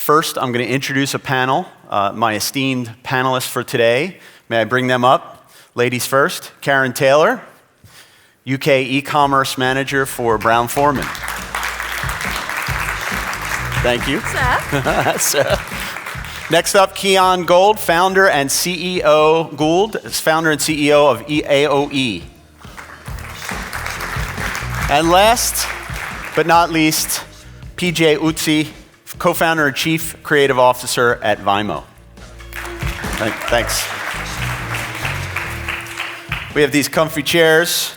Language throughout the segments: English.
First, I'm going to introduce a panel, my esteemed panelists for today. May I bring them up? Ladies first, Karen Taylor, UK e-commerce manager for Brown-Forman. Thank you. Sir. Next up, Keon Gould, founder and CEO of AOE. And last but not least, PJ Utsi, co-founder and chief creative officer at Vimo. Thanks. We have these comfy chairs,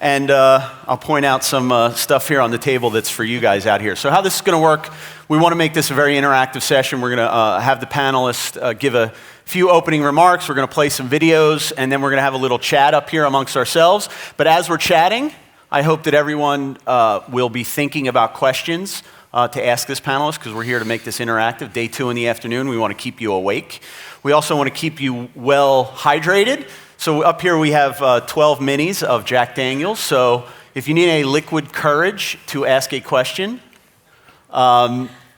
and I'll point out some stuff here on the table that's for you guys out here. So how this is going to work, we want to make this a very interactive session. We're going to have the panelists give a few opening remarks. We're going to play some videos, and then we're going to have a little chat up here amongst ourselves. But as we're chatting, I hope that everyone will be thinking about questions to ask this panelist, because we're here to make this interactive. Day 2 in the afternoon, we want to keep you awake. We also want to keep you well hydrated. So up here we have 12 minis of Jack Daniels. So if you need a liquid courage to ask a question,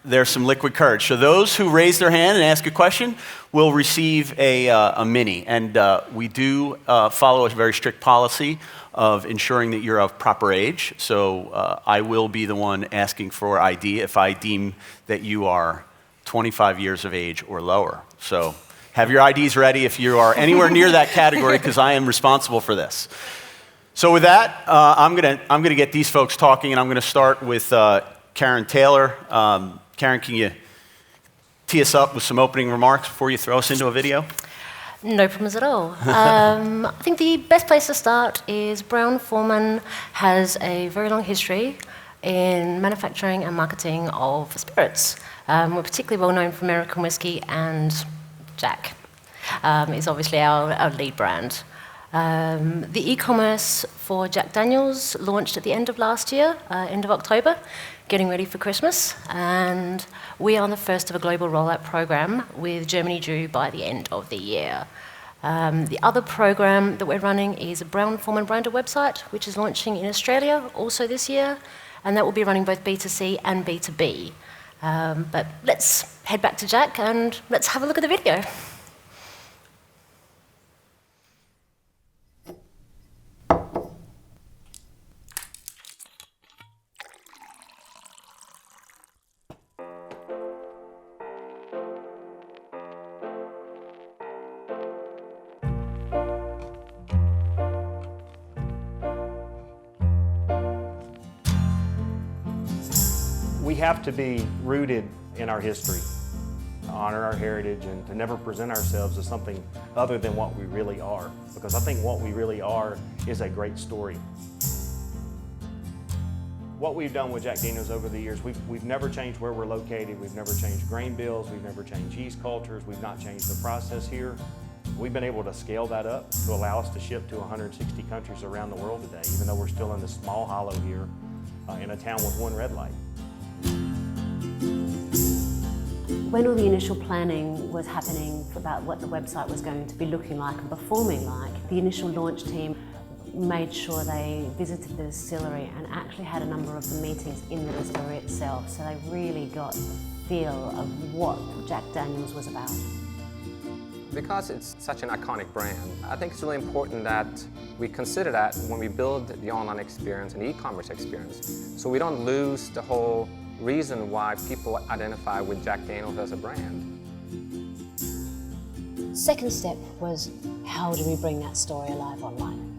there's some liquid courage. So those who raise their hand and ask a question will receive a mini. And we do follow a very strict policy of ensuring that you're of proper age. So I will be the one asking for ID if I deem that you are 25 years of age or lower. So have your IDs ready if you are anywhere near that category, because I am responsible for this. So with that, I'm gonna get these folks talking, and I'm gonna start with Karen Taylor. Karen, can you tee us up with some opening remarks before you throw us into a video? No problems at all. I think the best place to start is Brown-Forman has a very long history in manufacturing and marketing of spirits. We're particularly well known for American whiskey, and Jack is obviously our lead brand. The e-commerce for Jack Daniels launched at the end of last year, end of October, getting ready for Christmas, and we are on the first of a global rollout program with Germany due by the end of the year. The other program that we're running is a Brown-Forman branded website, which is launching in Australia also this year, and that will be running both B2C and B2B. But let's head back to Jack and let's have a look at the video. We have to be rooted in our history, honor our heritage, and to never present ourselves as something other than what we really are. Because I think what we really are is a great story. What we've done with Jack Daniels over the years, we've never changed where we're located, we've never changed grain bills, we've never changed yeast cultures, we've not changed the process here. We've been able to scale that up to allow us to ship to 160 countries around the world today, even though we're still in this small hollow here in a town with one red light. When all the initial planning was happening about what the website was going to be looking like and performing like, the initial launch team made sure they visited the distillery and actually had a number of the meetings in the distillery itself, so they really got the feel of what Jack Daniels was about. Because it's such an iconic brand, I think it's really important that we consider that when we build the online experience and e-commerce experience, so we don't lose the whole reason why people identify with Jack Daniels as a brand. Second step was, how do we bring that story alive online?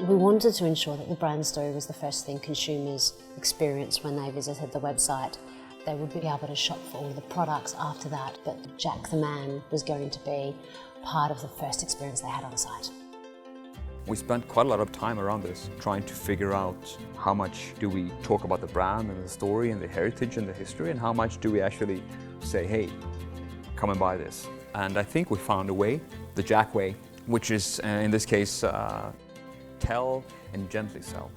We wanted to ensure that the brand story was the first thing consumers experienced when they visited the website. They would be able to shop for all the products after that, but Jack the Man was going to be part of the first experience they had on site. We spent quite a lot of time around this, trying to figure out how much do we talk about the brand and the story and the heritage and the history, and how much do we actually say, hey, come and buy this. And I think we found a way, the Jack way, which is, in this case, tell and gently sell.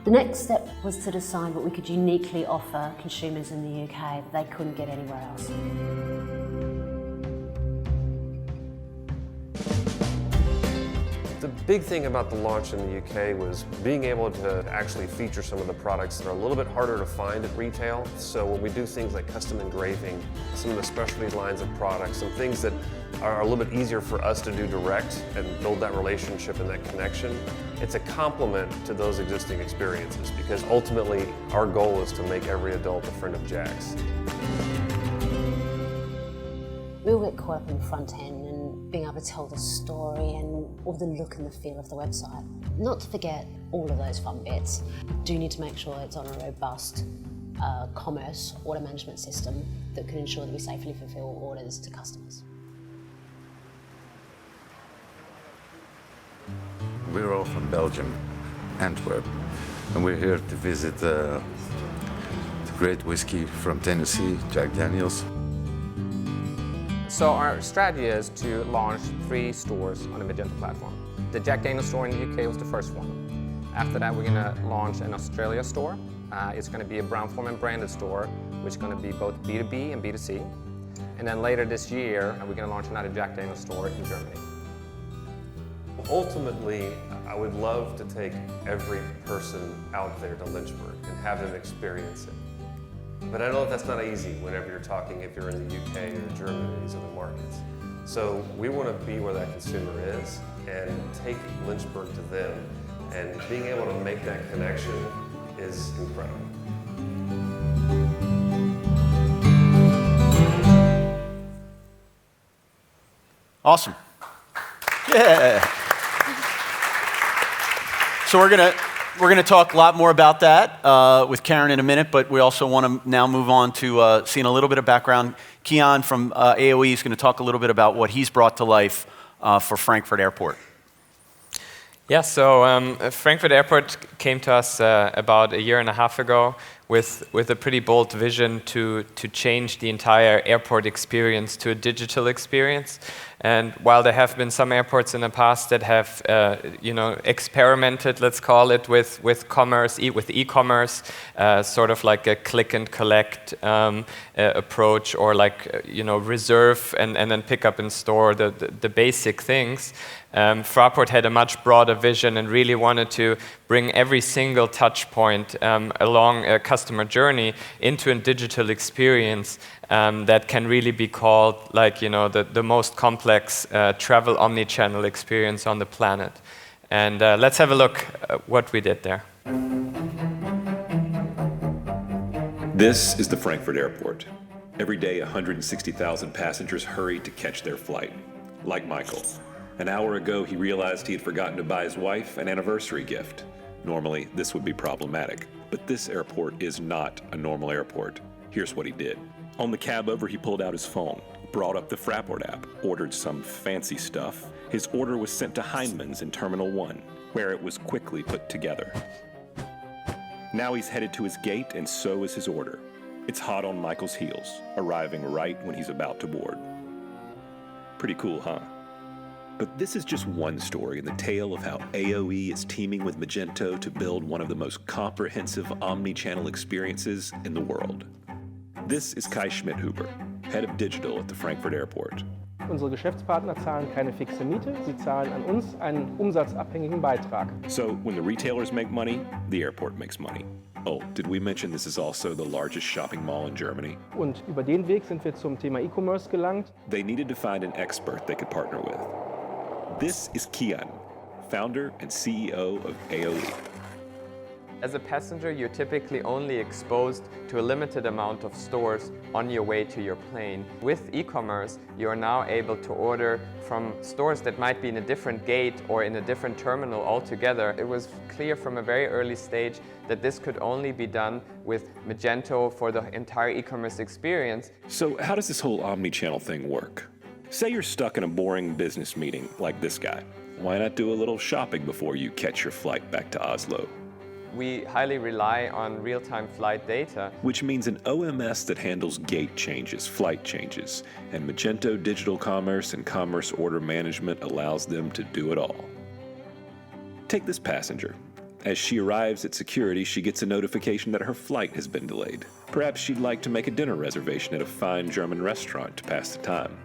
The next step was to decide what we could uniquely offer consumers in the UK that they couldn't get anywhere else. The big thing about the launch in the UK was being able to actually feature some of the products that are a little bit harder to find at retail. So when we do things like custom engraving, some of the specialty lines of products, some things that are a little bit easier for us to do direct and build that relationship and that connection, it's a complement to those existing experiences, because ultimately our goal is to make every adult a friend of Jack's. We all get caught up in the front end and being able to tell the story and all the look and the feel of the website. Not to forget all of those fun bits. You do need to make sure it's on a robust commerce order management system that can ensure that we safely fulfill orders to customers. We're all from Belgium, Antwerp, and we're here to visit the great whiskey from Tennessee, Jack Daniels. So our strategy is to launch 3 stores on the Magento platform. The Jack Daniels store in the UK was the first one. After that, we're going to launch an Australia store. It's going to be a Brown-Forman branded store, which is going to be both B2B and B2C. And then later this year, we're going to launch another Jack Daniels store in Germany. Ultimately, I would love to take every person out there to Lynchburg and have them experience it. But I know that's not easy whenever you're talking, if you're in the UK or Germany or these other markets. So we want to be where that consumer is and take Lynchburg to them, and being able to make that connection is incredible. Awesome. Yeah. So we're gonna talk a lot more about that with Karen in a minute, but we also want to now move on to seeing a little bit of background. Keon from AOE is going to talk a little bit about what he's brought to life for Frankfurt Airport. Yeah, so Frankfurt Airport came to us about 1.5 years ago with a pretty bold vision to change the entire airport experience to a digital experience. And while there have been some airports in the past that have, experimented, let's call it, with commerce, with e-commerce, sort of like a click and collect approach, or like reserve and then pick up in store the basic things. Fraport had a much broader vision and really wanted to bring every single touch point along a customer journey into a digital experience that can really be called like the most complex travel omnichannel experience on the planet. And let's have a look at what we did there. This is the Frankfurt Airport. Every day, 160,000 passengers hurry to catch their flight, like Michael. An hour ago, he realized he had forgotten to buy his wife an anniversary gift. Normally, this would be problematic, but this airport is not a normal airport. Here's what he did. On the cab over, he pulled out his phone, brought up the Fraport app, ordered some fancy stuff. His order was sent to Heineman's in Terminal 1, where it was quickly put together. Now he's headed to his gate, and so is his order. It's hot on Michael's heels, arriving right when he's about to board. Pretty cool, huh? But this is just one story in the tale of how AOE is teaming with Magento to build one of the most comprehensive omni-channel experiences in the world. This is Kai Schmidhuber, head of digital at the Frankfurt Airport. Unsere Geschäftspartner zahlen keine fixe Miete, sie zahlen an uns einen umsatzabhängigen Beitrag. So when the retailers make money, the airport makes money. Oh, did we mention this is also the largest shopping mall in Germany? Und über den Weg sind wir zum Thema E-Commerce gelangt. They needed to find an expert they could partner with. This is Kian, founder and CEO of AOE. As a passenger, you're typically only exposed to a limited amount of stores on your way to your plane. With e-commerce, you are now able to order from stores that might be in a different gate or in a different terminal altogether. It was clear from a very early stage that this could only be done with Magento for the entire e-commerce experience. So how does this whole omni-channel thing work? Say you're stuck in a boring business meeting like this guy. Why not do a little shopping before you catch your flight back to Oslo? We highly rely on real-time flight data. Which means an OMS that handles gate changes, flight changes, and Magento Digital Commerce and Commerce Order Management allows them to do it all. Take this passenger. As she arrives at security, she gets a notification that her flight has been delayed. Perhaps she'd like to make a dinner reservation at a fine German restaurant to pass the time.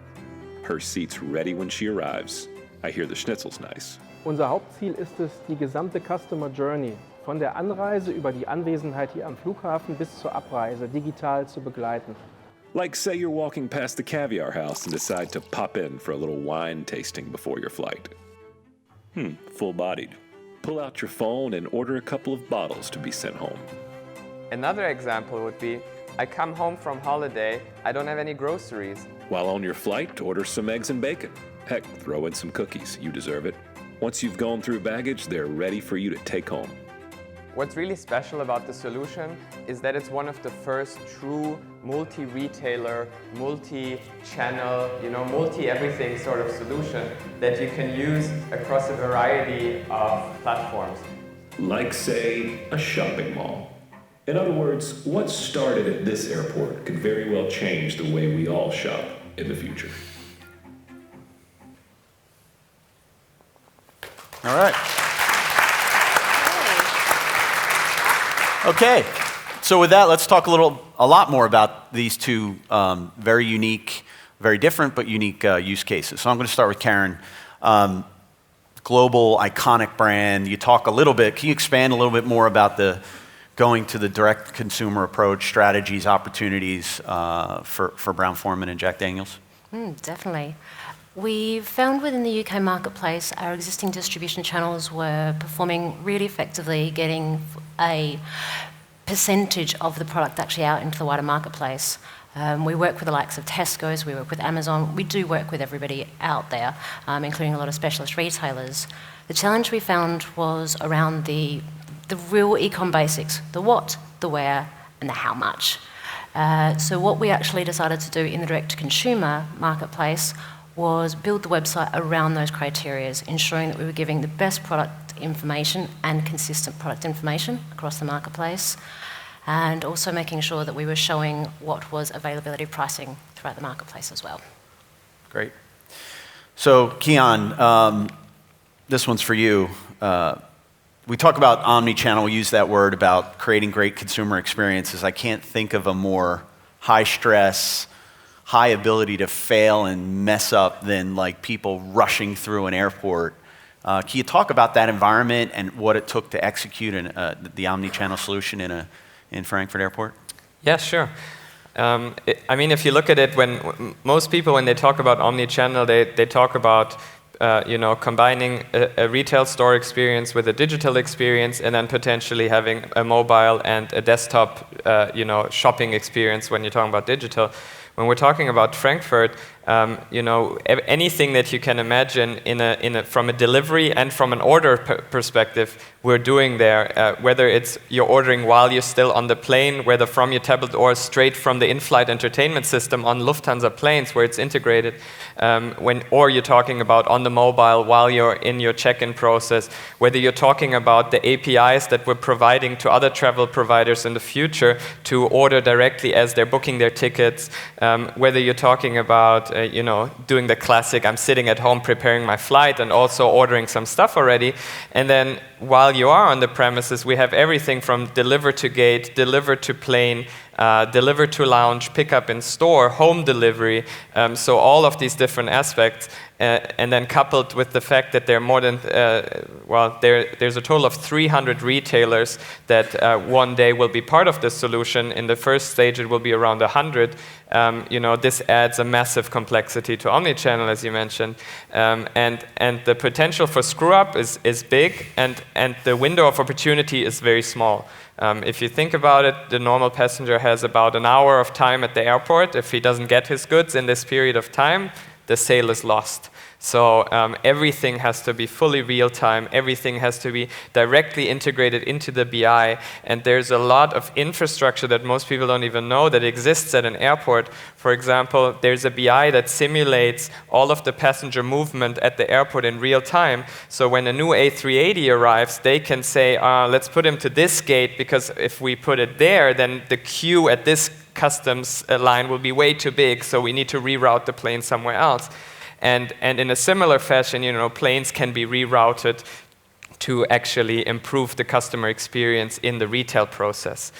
Her seat's ready when she arrives. I hear the schnitzel's nice. Unser Hauptziel ist es, die gesamte Customer Journey von der Anreise über die Anwesenheit hier am Flughafen bis zur Abreise digital zu begleiten. Like, say you're walking past the caviar house and decide to pop in for a little wine tasting before your flight. Full-bodied. Pull out your phone and order a couple of bottles to be sent home. Another example would be, I come home from holiday, I don't have any groceries. While on your flight, order some eggs and bacon. Heck, throw in some cookies. You deserve it. Once you've gone through baggage, they're ready for you to take home. What's really special about the solution is that it's one of the first true multi-retailer, multi-channel, multi-everything sort of solution that you can use across a variety of platforms. Like, say, a shopping mall. In other words, what started at this airport could very well change the way we all shop in the future. All right. Okay, so with that, let's talk a lot more about these two very unique, very different but unique use cases. So I'm going to start with Karen. Global, iconic brand. You talk a little bit. Can you expand a little bit more about the going to the direct consumer approach, strategies, opportunities for Brown-Forman and Jack Daniels? Definitely. We found within the UK marketplace our existing distribution channels were performing really effectively, getting a percentage of the product actually out into the wider marketplace. We work with the likes of Tesco's, we work with Amazon, we do work with everybody out there, including a lot of specialist retailers. The challenge we found was around the real e-com basics, the what, the where, and the how much. So what we actually decided to do in the direct-to-consumer marketplace was build the website around those criteria, ensuring that we were giving the best product information and consistent product information across the marketplace, and also making sure that we were showing what was availability pricing throughout the marketplace as well. Great. So, Keon, this one's for you. We talk about omnichannel, we use that word about creating great consumer experiences. I can't think of a more high stress, high ability to fail and mess up than like people rushing through an airport. Can you talk about that environment and what it took to execute the omnichannel solution in Frankfurt Airport? Yeah, sure. I mean, if you look at it, when most people, when they talk about omnichannel, they talk about combining a retail store experience with a digital experience, and then potentially having a mobile and a desktop, shopping experience when you're talking about digital. When we're talking about Frankfurt, anything that you can imagine from a delivery and from an order perspective, we're doing there. Whether it's you're ordering while you're still on the plane, whether from your tablet or straight from the in-flight entertainment system on Lufthansa planes where it's integrated, or you're talking about on the mobile while you're in your check-in process, whether you're talking about the APIs that we're providing to other travel providers in the future to order directly as they're booking their tickets, whether you're talking about doing the classic, I'm sitting at home preparing my flight and also ordering some stuff already. And then while you are on the premises, we have everything from deliver to gate, deliver to plane, deliver to lounge, pick up in store, home delivery. So all of these different aspects. And then coupled with the fact that there are more than, there's a total of 300 retailers that one day will be part of this solution. In the first stage, it will be around 100. This adds a massive complexity to omnichannel, as you mentioned. And the potential for screw-up is big, and the window of opportunity is very small. If you think about it, the normal passenger has about an hour of time at the airport. If he doesn't get his goods in this period of time, the sale is lost. So everything has to be fully real-time. Everything has to be directly integrated into the BI. And there's a lot of infrastructure that most people don't even know that exists at an airport. For example, there's a BI that simulates all of the passenger movement at the airport in real time. So when a new A380 arrives, they can say, let's put him to this gate, because if we put it there, then the queue at this customs line will be way too big, so we need to reroute the plane somewhere else. And in a similar fashion, planes can be rerouted to actually improve the customer experience in the retail process.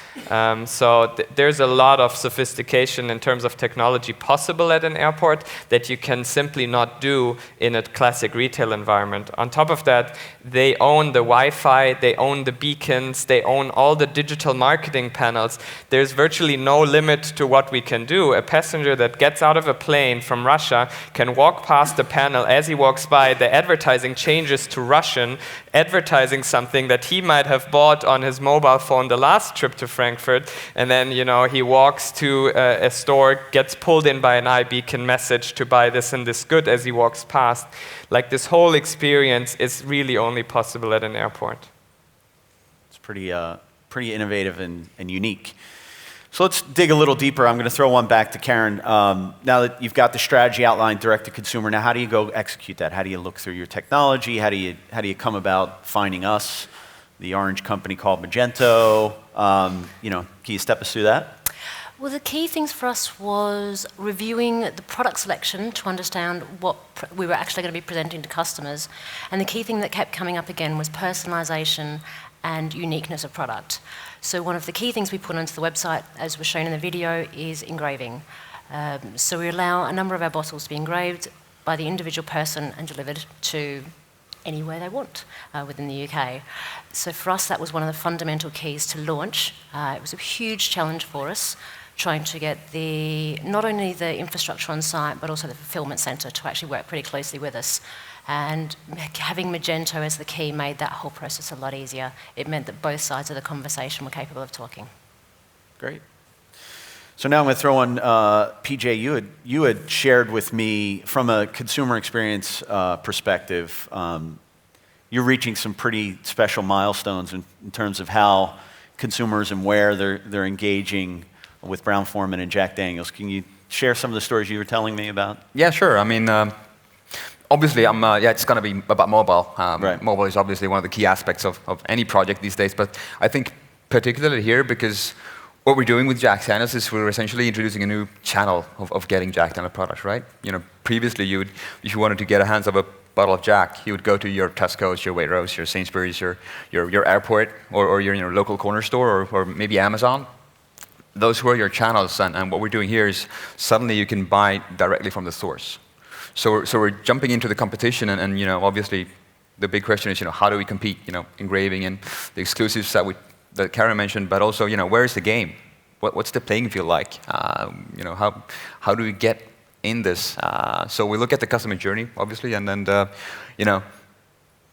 So there's a lot of sophistication in terms of technology possible at an airport that you can simply not do in a classic retail environment. On top of that, they own the Wi-Fi, they own the beacons, they own all the digital marketing panels. There's virtually no limit to what we can do. A passenger that gets out of a plane from Russia can walk past the panel. As he walks by, the advertising changes to Russian, advertising something that he might have bought on his mobile phone the last trip to Frankfurt, and then he walks to a store, gets pulled in by an iBeacon message to buy this and this good as he walks past. Like, this whole experience is really only possible at an airport. It's pretty innovative and unique. So let's dig a little deeper. I'm going to throw one back to Karen. Now that you've got the strategy outlined direct to consumer, now how do you go execute that? How do you look through your technology? How do you come about finding us, the orange company called Magento? Can you step us through that? Well, the key things for us was reviewing the product selection to understand what we were actually going to be presenting to customers. And the key thing that kept coming up again was personalization and uniqueness of product. So one of the key things we put onto the website, as was shown in the video, is engraving. So we allow a number of our bottles to be engraved by the individual person and delivered to anywhere they want within the UK. So for us, that was one of the fundamental keys to launch. It was a huge challenge for us, trying to get not only the infrastructure on site, but also the fulfillment centre to actually work pretty closely with us. And having Magento as the key made that whole process a lot easier. It meant that both sides of the conversation were capable of talking. Great. So now I'm going to throw on PJ. You had shared with me from a consumer experience perspective. You're reaching some pretty special milestones in terms of how consumers and where they're engaging with Brown-Forman and Jack Daniel's. Can you share some of the stories you were telling me about? Yeah, sure. I mean, obviously, it's going to be about mobile. Right. Mobile is obviously one of the key aspects of any project these days, but I think particularly here because what we're doing with Jack Daniel's is we're essentially introducing a new channel of getting Jack Daniel's products, right? Previously, if you wanted to get a hands of a bottle of Jack, you would go to your Tesco's, your Waitrose, your Sainsbury's, your airport, or your local corner store, or maybe Amazon. Those were your channels, and what we're doing here is suddenly you can buy directly from the source. So we're jumping into the competition, and obviously the big question is how do we compete? Engraving and the exclusives that Karen mentioned, but also where is the game? What's the playing field like? How do we get in this? So we look at the customer journey, obviously, and then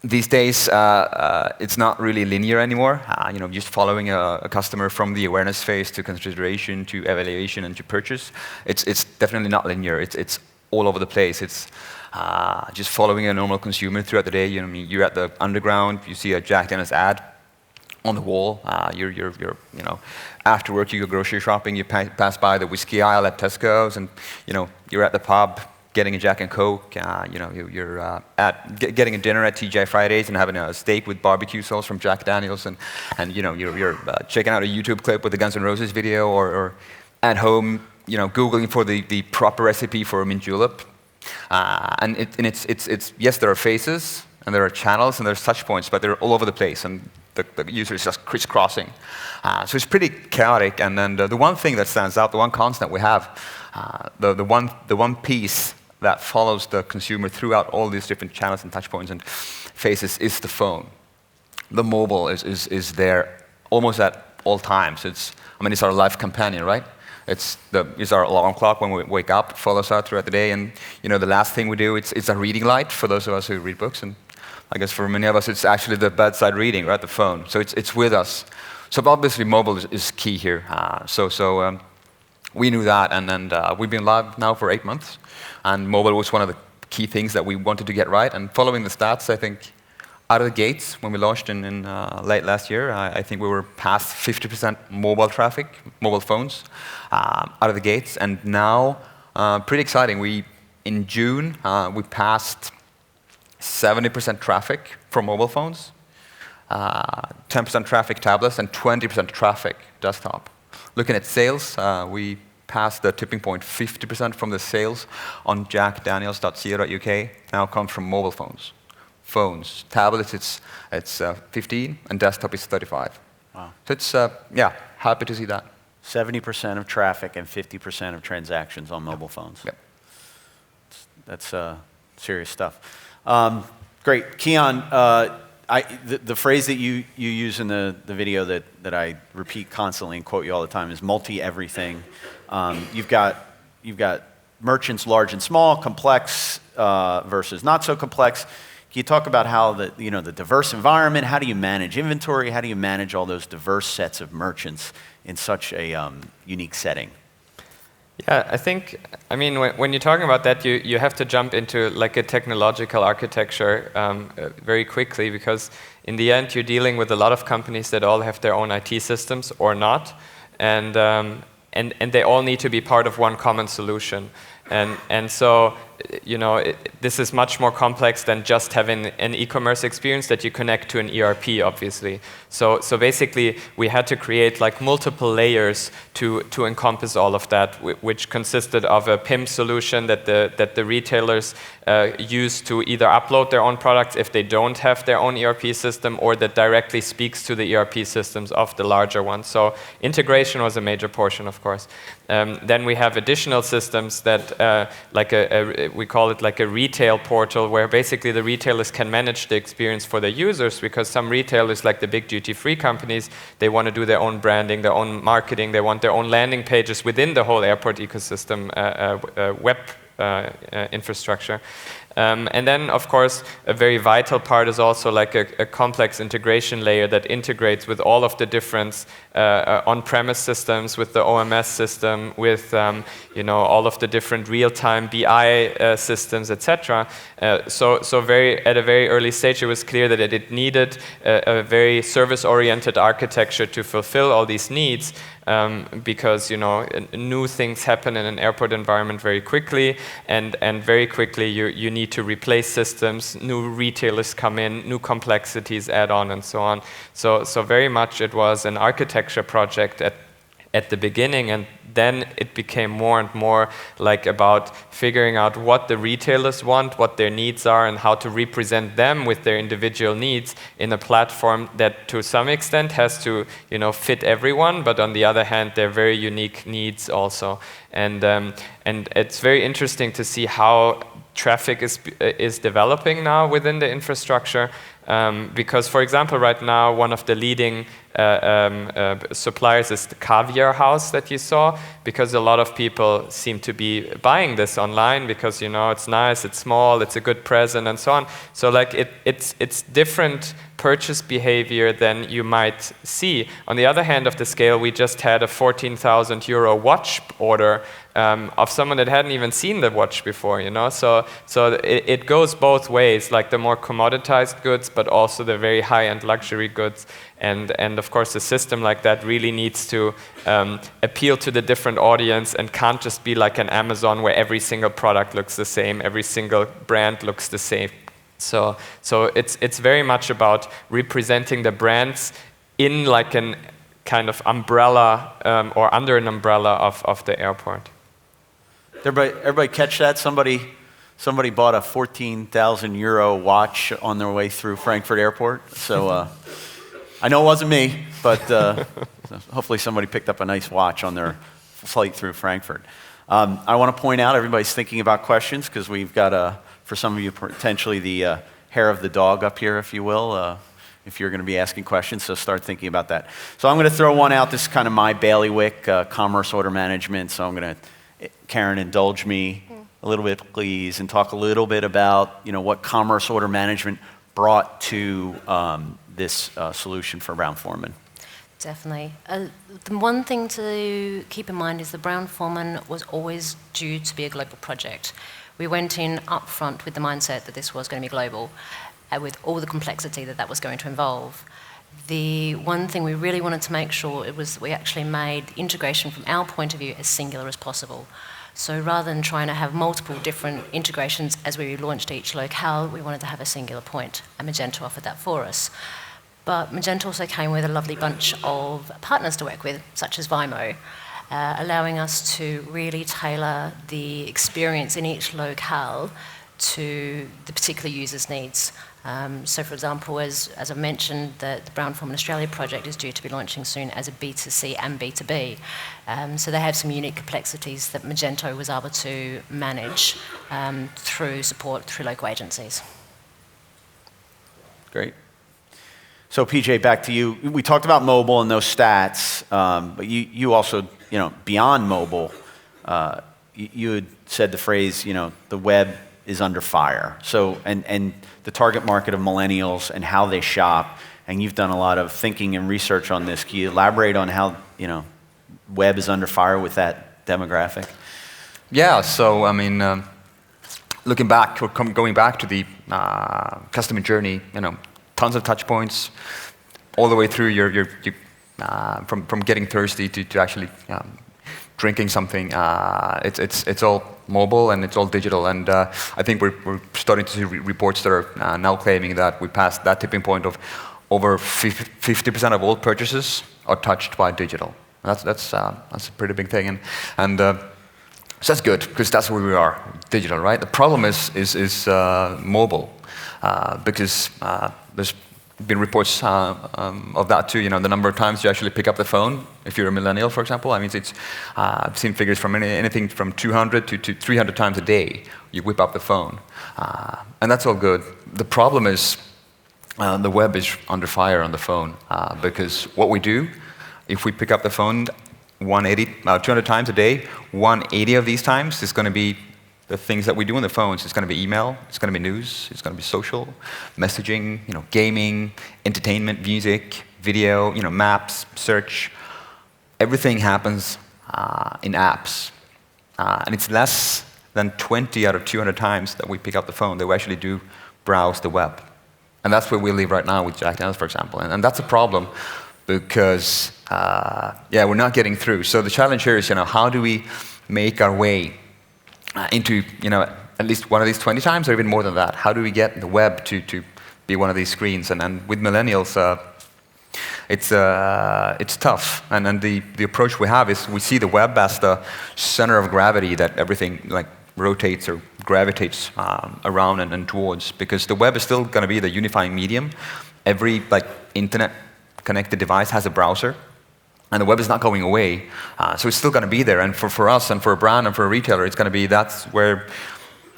these days it's not really linear anymore. Just following a customer from the awareness phase to consideration to evaluation and to purchase. It's definitely not linear. It's all over the place. It's just following a normal consumer throughout the day. You're at the underground, you see a Jack Daniel's ad on the wall. You're after work you go grocery shopping. You pass by the whiskey aisle at Tesco's, and you're at the pub getting a Jack and Coke. You're getting a dinner at TGI Fridays and having a steak with barbecue sauce from Jack Daniel's, and you're checking out a YouTube clip with the Guns N' Roses video, or at home. Googling for the proper recipe for a mint julep, and it's yes, there are faces and there are channels and there's touch points, but they're all over the place, and the user is just crisscrossing. So it's pretty chaotic. And then the one thing that stands out, the one constant we have, the one piece that follows the consumer throughout all these different channels and touch points and faces is the phone. The mobile is there almost at all times. It's our life companion, right? It's our alarm clock when we wake up, follows us throughout the day, and the last thing we do, it's a reading light for those of us who read books, and I guess for many of us, it's actually the bedside reading, right, the phone. So it's with us. So obviously, mobile is key here. So we knew that, and then we've been live now for 8 months, and mobile was one of the key things that we wanted to get right. And following the stats, I think out of the gates, when we launched in late last year, I think we were past 50% mobile traffic, mobile phones, out of the gates. And now, pretty exciting, in June, we passed 70% traffic from mobile phones, 10% traffic tablets, and 20% traffic desktop. Looking at sales, we passed the tipping point. 50% from the sales on jackdaniels.co.uk now comes from mobile phones. phones. Tablets, it's 15, and desktop is 35. Wow. So it's, yeah, happy to see that. 70% of traffic and 50% of transactions on mobile phones. Yep. That's serious stuff. Great. Keon, the phrase that you use in the video that I repeat constantly and quote you all the time is multi-everything. You've got merchants large and small, complex versus not so complex. Can you talk about how the diverse environment, how do you manage inventory, how do you manage all those diverse sets of merchants in such a unique setting? Yeah, I think, when you're talking about that, you have to jump into like a technological architecture very quickly, because in the end, you're dealing with a lot of companies that all have their own IT systems or not, and they all need to be part of one common solution. And so, this is much more complex than just having an e-commerce experience that you connect to an ERP, obviously. So basically, we had to create like multiple layers to encompass all of that, which consisted of a PIM solution that the retailers use to either upload their own products if they don't have their own ERP system, or that directly speaks to the ERP systems of the larger ones. So integration was a major portion, of course. Then we have additional systems that, we call it like a retail portal, where basically the retailers can manage the experience for their users, because some retailers, like the big duty-free companies, they want to do their own branding, their own marketing, they want their own landing pages within the whole airport ecosystem web infrastructure. And then, of course, a very vital part is also like a complex integration layer that integrates with all of the different on-premise systems, with the OMS system, with all of the different real-time BI systems, etc. So at a very early stage, it was clear that it needed a very service-oriented architecture to fulfill all these needs. Because new things happen in an airport environment very quickly, and very quickly you need to replace systems, new retailers come in, new complexities add on, and so on. So very much it was an architecture project at the beginning, and then it became more and more like about figuring out what the retailers want, what their needs are, and how to represent them with their individual needs in a platform that to some extent has to fit everyone, but on the other hand, they're very unique needs also. And it's very interesting to see how traffic is developing now within the infrastructure. Because, for example, right now, one of the leading suppliers is the Caviar House that you saw, because a lot of people seem to be buying this online because, it's nice, it's small, it's a good present, and so on. So, like, it's different purchase behavior than you might see. On the other hand of the scale, we just had a 14,000 euro watch order of someone that hadn't even seen the watch before, So it goes both ways, like the more commoditized goods, but also the very high-end luxury goods. And of course, a system like that really needs to appeal to the different audience and can't just be like an Amazon where every single product looks the same, every single brand looks the same. So it's very much about representing the brands in like an kind of umbrella or under an umbrella of the airport. Everybody catch that? Somebody bought a 14,000 euro watch on their way through Frankfurt Airport. So I know it wasn't me, but hopefully somebody picked up a nice watch on their flight through Frankfurt. I want to point out, everybody's thinking about questions, because we've got, for some of you, potentially the hair of the dog up here, if you will, if you're going to be asking questions, so start thinking about that. So I'm going to throw one out. This is kind of my bailiwick, commerce order management, so I'm going to, Karen, indulge me a little bit, please, and talk a little bit about what commerce order management brought to this solution for Brown-Forman. Definitely. The one thing to keep in mind is the Brown-Forman was always due to be a global project. We went in upfront with the mindset that this was going to be global, with all the complexity that was going to involve. The one thing we really wanted to make sure it was we actually made integration from our point of view as singular as possible. So rather than trying to have multiple different integrations as we launched each locale, we wanted to have a singular point, and Magento offered that for us. But Magento also came with a lovely bunch of partners to work with, such as Vimo, allowing us to really tailor the experience in each locale to the particular user's needs. So for example, as I mentioned, the Brown-Forman Australia project is due to be launching soon as a B2C and B2B. So they have some unique complexities that Magento was able to manage through support through local agencies. Great. So PJ, back to you. We talked about mobile and those stats, but you also, beyond mobile, you had said the phrase, the web is under fire. So, and the target market of millennials and how they shop, and you've done a lot of thinking and research on this. Can you elaborate on how, web is under fire with that demographic? Yeah, so I mean, looking back, or going back to the customer journey, tons of touch points, all the way through your from getting thirsty to actually drinking something. It's all mobile and it's all digital, and I think we're starting to see reports that are now claiming that we passed that tipping point of over 50% of all purchases are touched by digital. That's a pretty big thing, and so that's good because that's where we are, digital, right? The problem is mobile, because there's been reports of that too. The number of times you actually pick up the phone, if you're a millennial, for example. I mean, I've seen figures from anything from 200 to 300 times a day you whip up the phone, and that's all good. The problem is the web is under fire on the phone, because what we do, if we pick up the phone 200 times a day, 180 of these times is going to be the things that we do on the phones. It's going to be email, it's going to be news, it's going to be social, messaging, gaming, entertainment, music, video, maps, search. Everything happens in apps. And it's less than 20 out of 200 times that we pick up the phone that we actually do browse the web. And that's where we live right now with Jack Daniels, for example. And that's a problem because, we're not getting through. So the challenge here is, how do we make our way into, at least one of these 20 times or even more than that? How do we get the web to be one of these screens? And with millennials, it's tough. And then the approach we have is we see the web as the center of gravity that everything rotates or gravitates around and towards, because the web is still going to be the unifying medium. Every internet-connected device has a browser. And the web is not going away, so it's still going to be there. And for us, and for a brand, and for a retailer, it's going to be that's where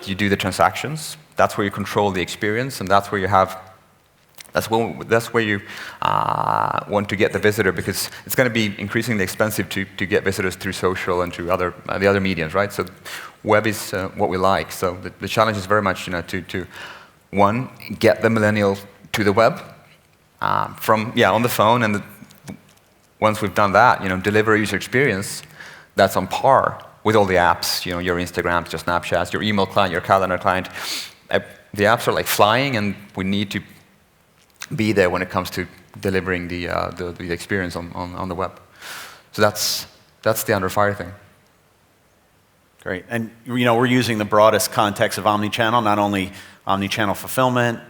you do the transactions, that's where you control the experience, and that's where you have, that's where you want to get the visitor, because it's going to be increasingly expensive to get visitors through social and through the other mediums, right? So web is what we like. So the challenge is very much to one, get the millennial to the web from on the phone, and once we've done that, deliver a user experience that's on par with all the apps, your Instagrams, your Snapchats, your email client, your calendar client. The apps are like flying, and we need to be there when it comes to delivering the experience on the web. So that's the under fire thing. Great. And we're using the broadest context of omnichannel, not only omnichannel fulfillment,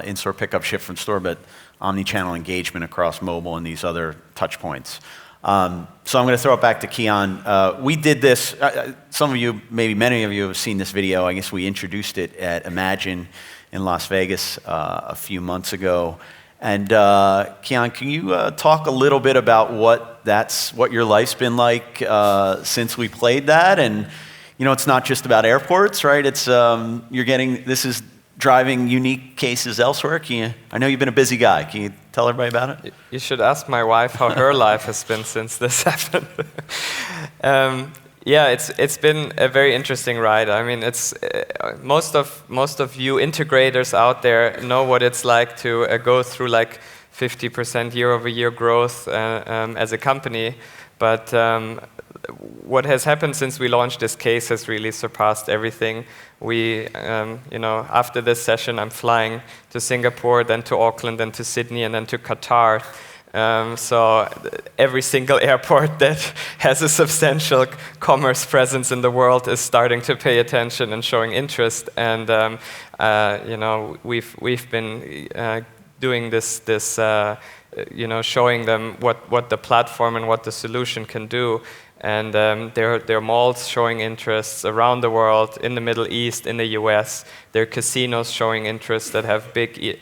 in-store pickup, ship from store, but omnichannel engagement across mobile and these other touch points. So I'm going to throw it back to Kian. We did this, some of you, maybe many of you have seen this video. I guess we introduced it at Imagine in Las Vegas a few months ago. And Kian, can you talk a little bit about what your life's been like since we played that? And it's not just about airports, right? It's this is driving unique cases elsewhere. I know you've been a busy guy. Can you tell everybody about it? You should ask my wife how her life has been since this happened. It's been a very interesting ride. I mean, it's most of you integrators out there know what it's like to go through 50% year-over-year growth as a company, but what has happened since we launched this case has really surpassed everything. We, after this session, I'm flying to Singapore, then to Auckland, then to Sydney, and then to Qatar. So every single airport that has a substantial commerce presence in the world is starting to pay attention and showing interest. And we've been doing this, showing them what the platform and what the solution can do. And there are malls showing interests around the world, in the Middle East, in the US. There are casinos showing interest that have big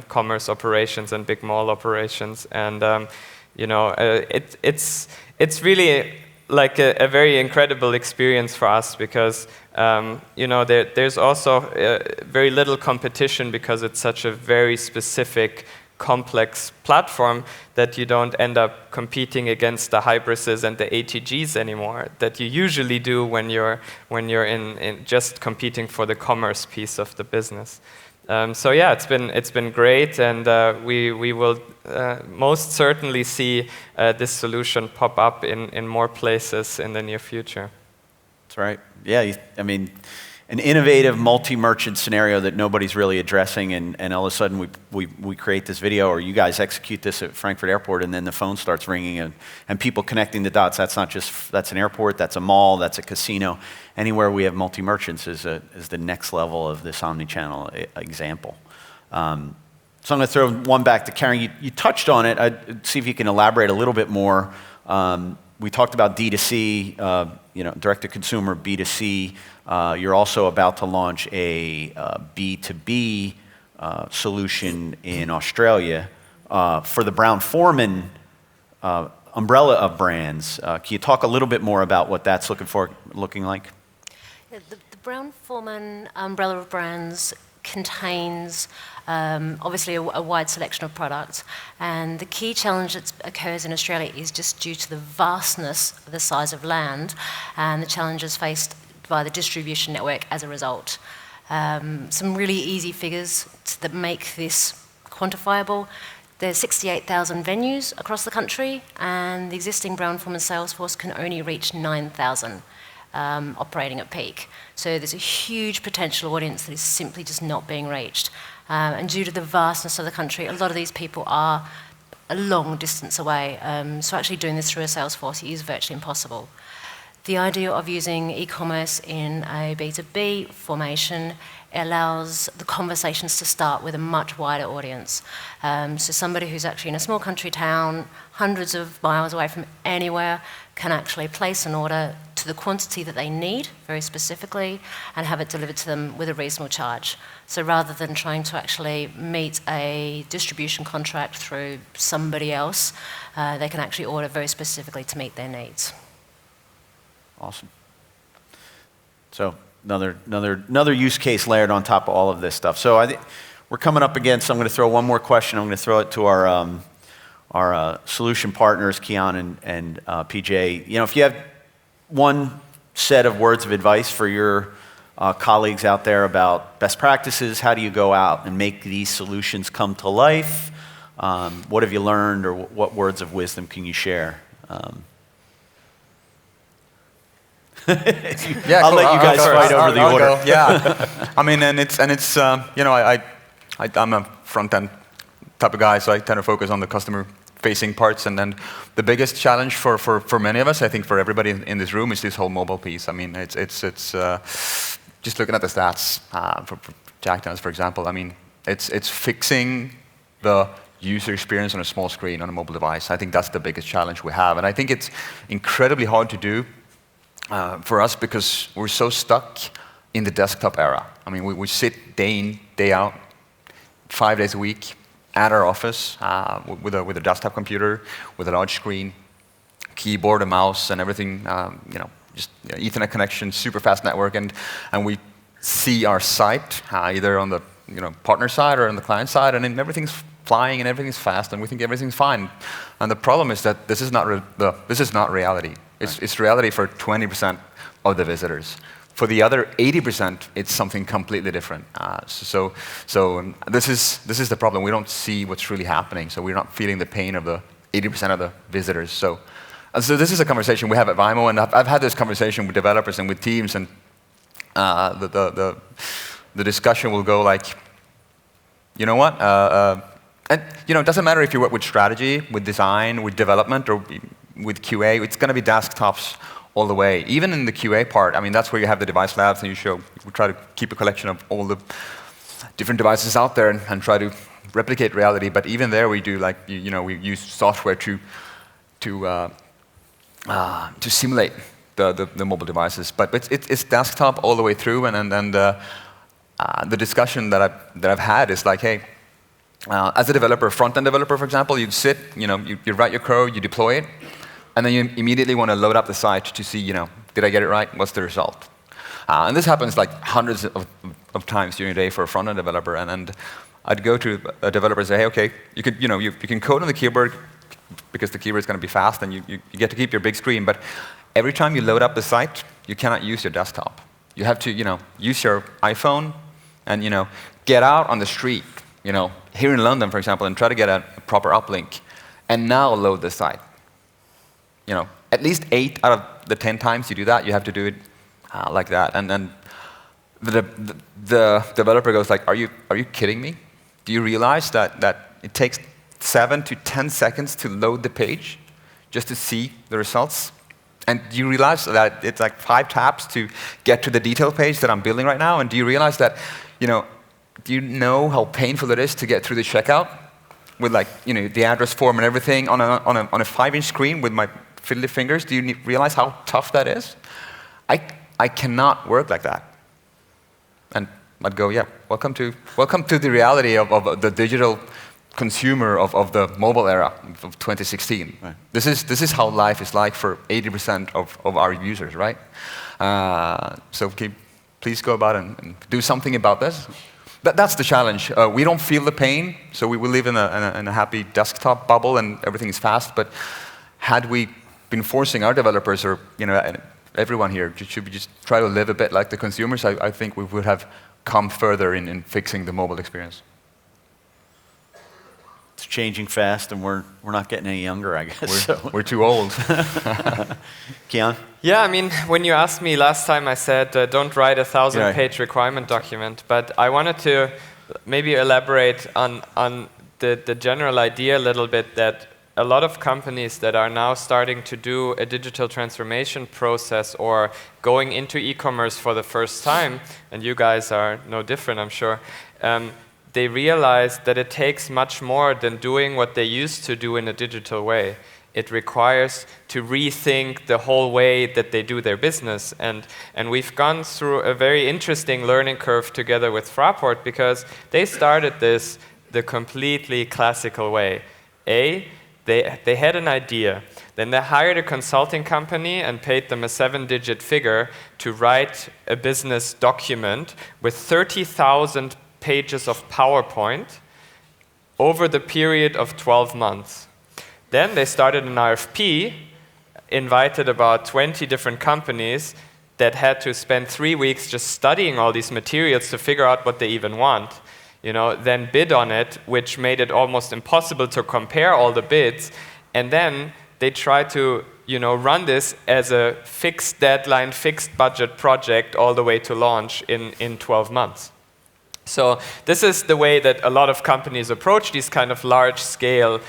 commerce operations and big mall operations. And it's really like a very incredible experience for us because there's also very little competition because it's such a very specific, complex platform that you don't end up competing against the Hybrises and the ATGs anymore that you usually do when you're in just competing for the commerce piece of the business. So yeah, it's been great, and we will most certainly see this solution pop up in more places in the near future. That's right. Yeah, I mean, an innovative multi-merchant scenario that nobody's really addressing, and all of a sudden we create this video, or you guys execute this at Frankfurt Airport, and then the phone starts ringing, and people connecting the dots. That's not just, that's an airport, that's a mall, that's a casino. Anywhere we have multi-merchants is the next level of this omni-channel example. So I'm going to throw one back to Karen. You touched on it. I'd see if you can elaborate a little bit more. We talked about D2C, direct-to-consumer, B2C. You're also about to launch a B2B solution in Australia for the Brown-Forman umbrella of brands. Can you talk a little bit more about what that's looking like? Yeah, the Brown-Forman umbrella of brands contains obviously a wide selection of products, and the key challenge that occurs in Australia is just due to the vastness of the size of land and the challenges faced by the distribution network as a result. Some really easy figures that make this quantifiable. There's 68,000 venues across the country, and the existing Brown-Forman sales force can only reach 9,000 operating at peak. So there's a huge potential audience that is simply just not being reached. And due to the vastness of the country, a lot of these people are a long distance away. So actually doing this through a sales force is virtually impossible. The idea of using e-commerce in a B2B formation allows the conversations to start with a much wider audience. So somebody who's actually in a small country town, hundreds of miles away from anywhere, can actually place an order to the quantity that they need, very specifically, and have it delivered to them with a reasonable charge. So rather than trying to actually meet a distribution contract through somebody else, they can actually order very specifically to meet their needs. Awesome. So another use case layered on top of all of this stuff. So I think we're coming up against, I'm going to throw one more question. I'm going to throw it to our solution partners, Kian and PJ. If you have one set of words of advice for your colleagues out there about best practices, how do you go out and make these solutions come to life? What have you learned, or what words of wisdom can you share? Yeah, I'll cool. let you guys fight over the order. Go. Yeah, I mean, and it's I'm a front-end type of guy, so I tend to focus on the customer-facing parts. And then the biggest challenge for many of us, I think for everybody in this room, is this whole mobile piece. I mean, it's just looking at the stats for Jack Daniels, for example. I mean, it's fixing the user experience on a small screen on a mobile device. I think that's the biggest challenge we have, and I think it's incredibly hard to do. For us, because we're so stuck in the desktop era. I mean, we sit day in, day out, 5 days a week at our office with a desktop computer, with a large screen, keyboard, a mouse, and everything. Just Ethernet connection, super fast network, and we see our site either on the partner side or on the client side, and then everything's flying and everything's fast, and we think everything's fine. And the problem is that this is not reality. It's reality for 20% of the visitors. For the other 80%, it's something completely different. So this is the problem. We don't see what's really happening, so we're not feeling the pain of the 80% of the visitors. So this is a conversation we have at Vimo, and I've had this conversation with developers and with teams, and the discussion will go like, you know what? And it doesn't matter if you work with strategy, with design, with development, or with QA. It's going to be desktops all the way. Even in the QA part, I mean, that's where you have the device labs, and we try to keep a collection of all the different devices out there and try to replicate reality. But even there, we do we use software to to simulate the mobile devices. But it's desktop all the way through, and the discussion that I've had is like, hey, as a developer, front-end developer, for example, you'd sit, you write your code, you deploy it, and then you immediately want to load up the site to see, did I get it right? What's the result? And this happens like hundreds of times during the day for a front-end developer, and I'd go to a developer and say, hey, okay, you can code on the keyboard because the keyboard is going to be fast, and you get to keep your big screen, but every time you load up the site, you cannot use your desktop. You have to, use your iPhone and, get out on the street, here in London, for example, and try to get a proper uplink, and now load the site. At least 8 out of the 10 times you do that, you have to do it like that. And then the developer goes like, are you kidding me? Do you realize that it takes 7 to 10 seconds to load the page just to see the results? And do you realize that it's like 5 taps to get to the detail page that I'm building right now? And do you realize that, do you know how painful it is to get through the checkout with the address form and everything on a 5-inch screen with my fiddly fingers? Do you realize how tough that is? I cannot work like that. And I'd go, yeah, welcome to the reality of the digital consumer of the mobile era of 2016. Right. This is how life is like for 80% of our users, right? So please go about and do something about this. That's the challenge. We don't feel the pain, so we will live in a happy desktop bubble and everything is fast. But had we been forcing our developers or everyone here, should we just try to live a bit like the consumers? I think we would have come further in fixing the mobile experience. It's changing fast, and we're not getting any younger, I guess. We're too old. Kian? Yeah, I mean, when you asked me last time, I said, don't write a 1,000-page requirement document. But I wanted to maybe elaborate on the general idea a little bit that a lot of companies that are now starting to do a digital transformation process or going into e-commerce for the first time, and you guys are no different, I'm sure, they realize that it takes much more than doing what they used to do in a digital way. It requires to rethink the whole way that they do their business. And we've gone through a very interesting learning curve together with Fraport because they started this the completely classical way. They had an idea. Then they hired a consulting company and paid them a 7-digit figure to write a business document with 30,000 pages of PowerPoint over the period of 12 months. Then they started an RFP, invited about 20 different companies that had to spend 3 weeks just studying all these materials to figure out what they even want. Then bid on it, which made it almost impossible to compare all the bids. And then they tried to, run this as a fixed deadline, fixed budget project all the way to launch in 12 months. So this is the way that a lot of companies approach these kind of large-scale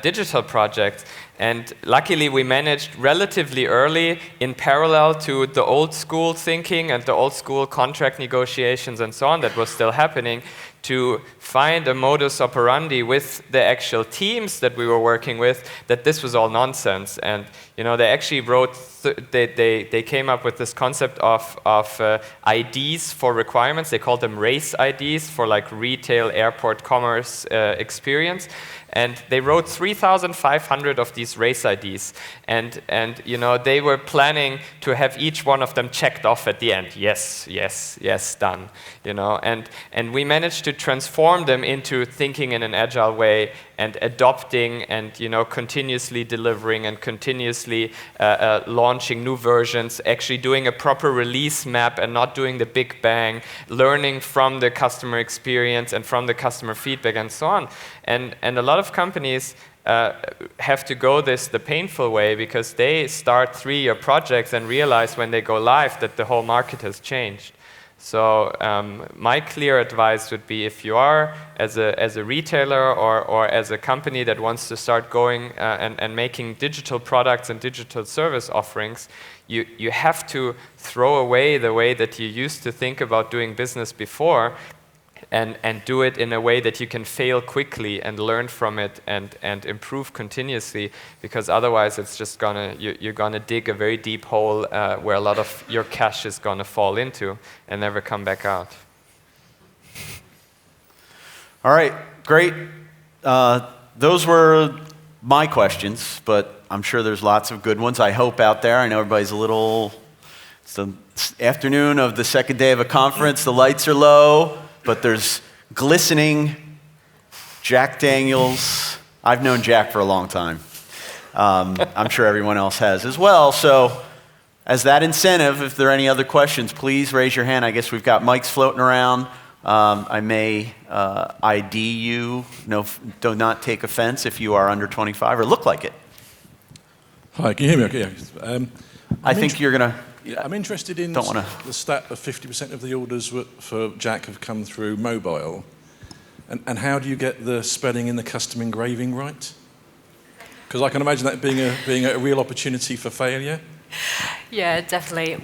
digital projects. And luckily, we managed relatively early, in parallel to the old school thinking and the old school contract negotiations and so on that was still happening, to find a modus operandi with the actual teams that we were working with that this was all nonsense. And they actually wrote, they came up with this concept of IDs for requirements. They called them race IDs for like retail, airport, commerce experience. And they wrote 3,500 of these race IDs. And they were planning to have each one of them checked off at the end. Yes, yes, yes, done. And we managed to transform them into thinking in an agile way and adopting and continuously delivering and continuously launching new versions, actually doing a proper release map and not doing the big bang, learning from the customer experience and from the customer feedback and so on. And a lot of companies have to go the painful way because they start 3-year projects and realize when they go live that the whole market has changed. So my clear advice would be if you are, as a retailer or as a company that wants to start going and making digital products and digital service offerings, you have to throw away the way that you used to think about doing business before and do it in a way that you can fail quickly and learn from it and improve continuously, because otherwise it's just you're gonna dig a very deep hole where a lot of your cash is gonna fall into and never come back out. All right, great. Those were my questions, but I'm sure there's lots of good ones, I hope, out there. I know everybody's it's the afternoon of the second day of a conference, the lights are low, but there's glistening Jack Daniels. I've known Jack for a long time. I'm sure everyone else has as well. So as that incentive, if there are any other questions, please raise your hand. I guess we've got mics floating around. I may ID you. No, do not take offense if you are under 25 or look like it. Hi, can you hear me okay? Yeah. I think you're going to... I'm interested in the stat of 50% of the orders for Jack have come through mobile. And how do you get the spelling in the custom engraving right? Because I can imagine that being a real opportunity for failure. Yeah, definitely.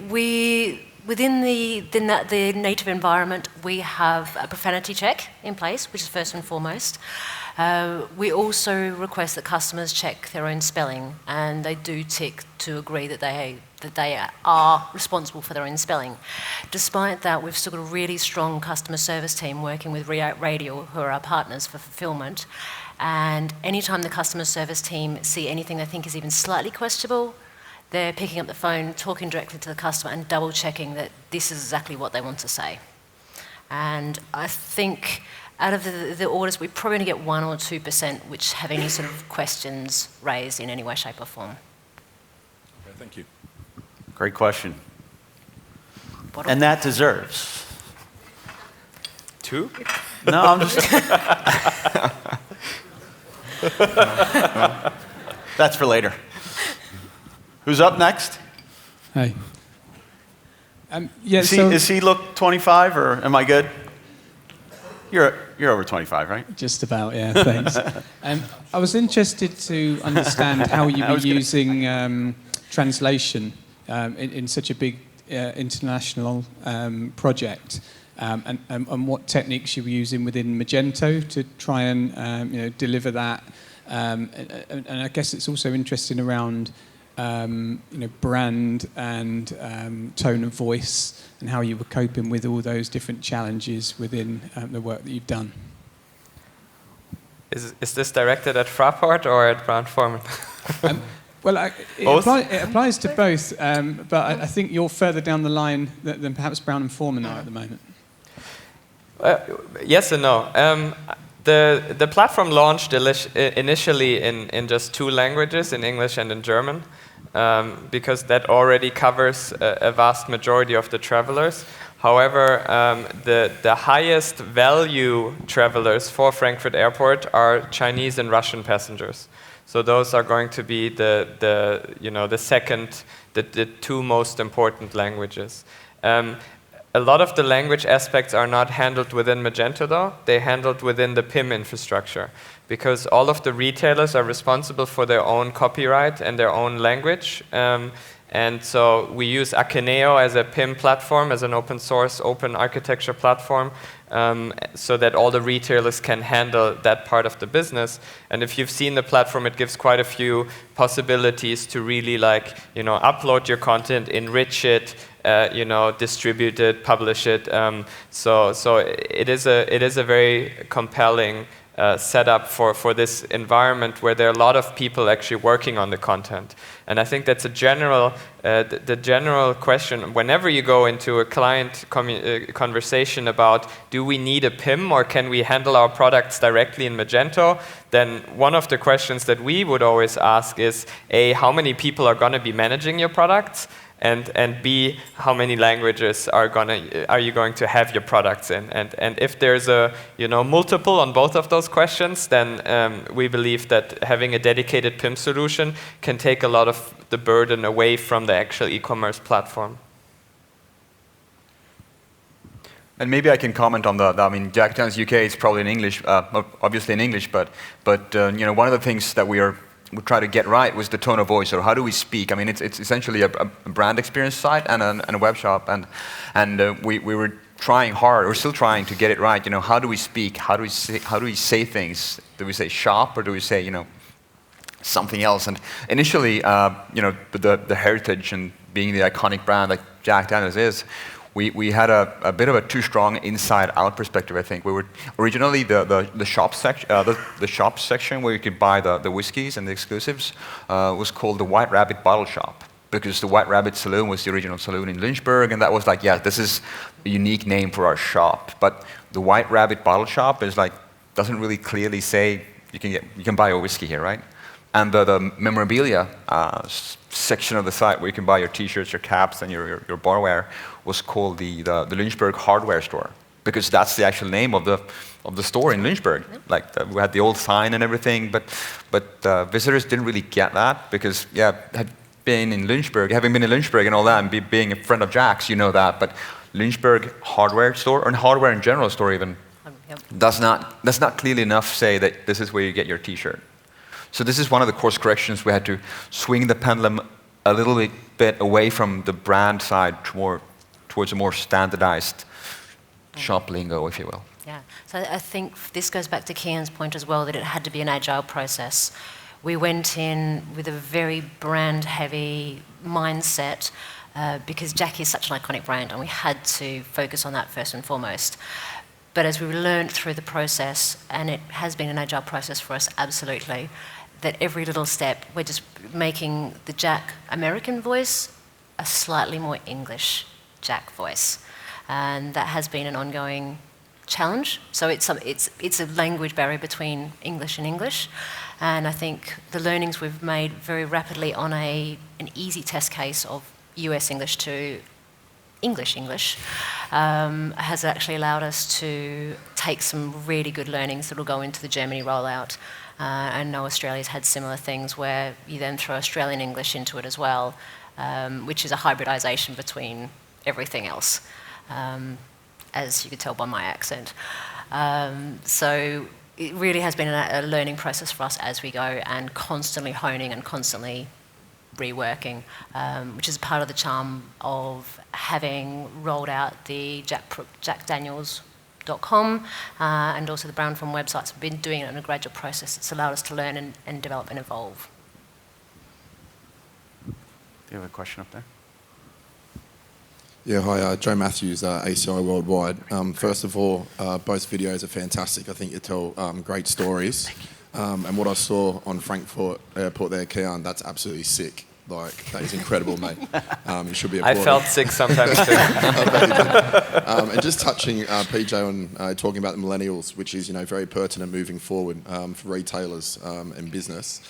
Within the native environment, we have a profanity check in place, which is first and foremost. We also request that customers check their own spelling, and they do tick to agree that they are responsible for their own spelling. Despite that, we've still got a really strong customer service team working with Radio, who are our partners for fulfillment. And anytime the customer service team see anything they think is even slightly questionable, they're picking up the phone, talking directly to the customer and double checking that this is exactly what they want to say. And I think out of the orders, we probably only get 1 or 2% which have any sort of questions raised in any way, shape or form. Okay, thank you. Great question. And that deserves. 2? No, I'm just... That's for later. Who's up next? Hey. Is he look 25 or am I good? You're over 25, right? Just about, yeah, thanks. I was interested to understand how you were using translation in such a big international project, and what techniques you were using within Magento to try and deliver that. And I guess it's also interesting around brand and tone of voice, and how you were coping with all those different challenges within the work that you've done. Is this directed at Fraport or at Brown Forman? Well, it applies to both, but I think you're further down the line than perhaps Brown and Forman are at the moment. Yes and no. The platform launched initially in just 2 languages, in English and in German, because that already covers a vast majority of the travelers. However, the highest value travelers for Frankfurt Airport are Chinese and Russian passengers. So those are going to be the 2 most important languages. A lot of the language aspects are not handled within Magento, though. They're handled within the PIM infrastructure, because all of the retailers are responsible for their own copyright and their own language. And so we use Akeneo as a PIM platform, as an open source, open architecture platform, so that all the retailers can handle that part of the business. And if you've seen the platform, it gives quite a few possibilities to really upload your content, enrich it, distribute it, publish it. So it is a very compelling setup for this environment where there are a lot of people actually working on the content. And I think that's the general question. Whenever you go into a client conversation about, do we need a PIM or can we handle our products directly in Magento, then one of the questions that we would always ask is, A, how many people are going to be managing your products? And B, how many languages are you going to have your products in? And if there's a multiple on both of those questions, then we believe that having a dedicated PIM solution can take a lot of the burden away from the actual e-commerce platform. And maybe I can comment on that. I mean, Jack Daniels UK is probably in English, obviously in English, but one of the things that we try to get right was the tone of voice, or how do we speak. I mean, it's essentially a brand experience site and a web shop, and we were trying hard. We're still trying to get it right. How do we speak? How do we say things? Do we say shop or do we say something else? And initially, the heritage and being the iconic brand like Jack Daniels is, we had a bit of a too strong inside-out perspective. I think we were originally the shop section, the shop section where you could buy the whiskeys and the exclusives was called the White Rabbit Bottle Shop, because the White Rabbit Saloon was the original saloon in Lynchburg, and that was like, yeah, this is a unique name for our shop. But the White Rabbit Bottle Shop is like, doesn't really clearly say you can buy a whiskey here, right? And the memorabilia section of the site where you can buy your T-shirts, your caps, and your barware was called the Lynchburg Hardware Store, because that's the actual name of the store in Lynchburg. Like we had the old sign and everything, but visitors didn't really get that because having been in Lynchburg and all that, and being a friend of Jack's, you know that. But Lynchburg Hardware Store, or hardware in general store even, does not clearly enough say that this is where you get your T-shirt. So this is one of the course corrections. We had to swing the pendulum a little bit away from the brand side towards a more standardized shop lingo, if you will. Yeah, so I think this goes back to Kian's point as well, that it had to be an agile process. We went in with a very brand-heavy mindset because Jack is such an iconic brand, and we had to focus on that first and foremost. But as we learned through the process, and it has been an agile process for us, absolutely, that every little step, we're just making the Jack American voice a slightly more English Jack voice. And that has been an ongoing challenge. So it's a language barrier between English and English. And I think the learnings we've made very rapidly on an easy test case of US English to English has actually allowed us to take some really good learnings that will go into the Germany rollout. I know Australia's had similar things where you then throw Australian English into it as well, which is a hybridization between everything else, as you could tell by my accent. So it really has been a learning process for us as we go, and constantly honing and constantly reworking, which is part of the charm of having rolled out the jackdaniels.com and also the Brown-Forman websites. We've been doing it in a gradual process. It's allowed us to learn and develop and evolve. Do you have a question up there? Yeah, hi, Joe Matthews, ACI Worldwide. First of all, both videos are fantastic. I think you tell great stories. And what I saw on Frankfurt Airport there, Kian, that's absolutely sick. Like, that is incredible, mate. You should be applauded. I felt sick sometimes too. And just touching, PJ, on talking about the millennials, which is, very pertinent moving forward for retailers and business.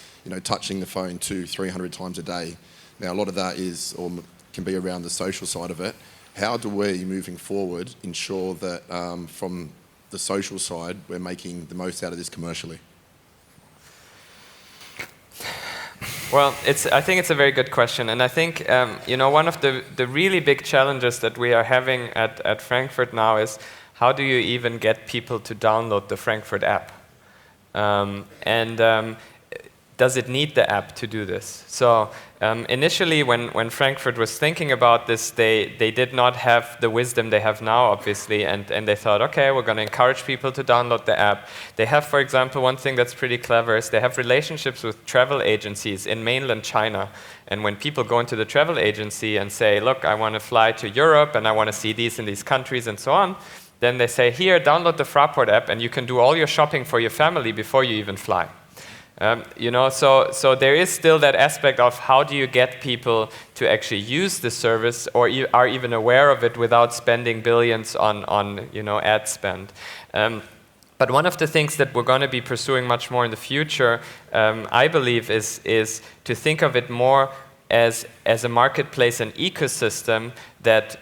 Touching the phone 200-300 times a day. Now, a lot of that is, or can be around the social side of it. How do we, moving forward, ensure that from the social side, we're making the most out of this commercially? Well, I think it's a very good question, and I think one of the really big challenges that we are having at Frankfurt now is how do you even get people to download the Frankfurt app, and does it need the app to do this? So initially, when Frankfurt was thinking about this, they did not have the wisdom they have now, obviously, and they thought, okay, we're going to encourage people to download the app. They have, for example, one thing that's pretty clever is they have relationships with travel agencies in mainland China. And when people go into the travel agency and say, look, I want to fly to Europe, and I want to see these in these countries, and so on, then they say, here, download the Fraport app, and you can do all your shopping for your family before you even fly. So there is still that aspect of how do you get people to actually use the service or are even aware of it without spending billions on ad spend. But one of the things that we're going to be pursuing much more in the future, I believe, is to think of it more as a marketplace and ecosystem that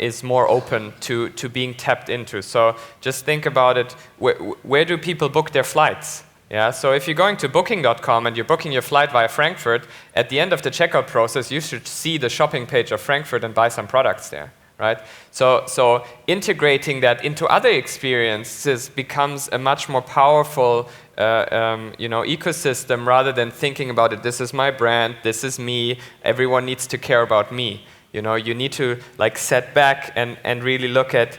is more open to being tapped into. So just think about it, where do people book their flights? Yeah, so if you're going to booking.com and you're booking your flight via Frankfurt, at the end of the checkout process, you should see the shopping page of Frankfurt and buy some products there, right? So integrating that into other experiences becomes a much more powerful ecosystem rather than thinking about it, this is my brand, this is me, everyone needs to care about me. You need to set back and really look at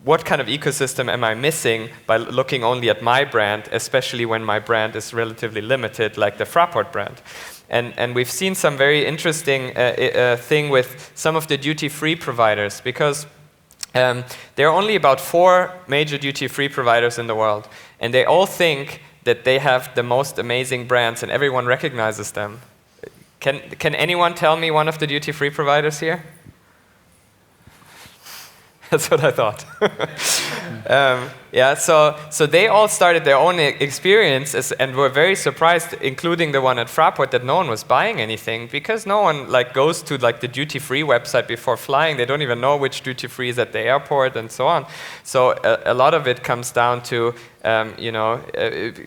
what kind of ecosystem am I missing by looking only at my brand, especially when my brand is relatively limited, like the Fraport brand. And we've seen some very interesting thing with some of the duty-free providers, because there are only about 4 major duty-free providers in the world, and they all think that they have the most amazing brands, and everyone recognizes them. Can anyone tell me one of the duty-free providers here? That's what I thought. Yeah, so they all started their own experiences and were very surprised, including the one at Fraport, that no one was buying anything, because no one goes to the duty-free website before flying. They don't even know which duty-free is at the airport and so on. So a lot of it comes down to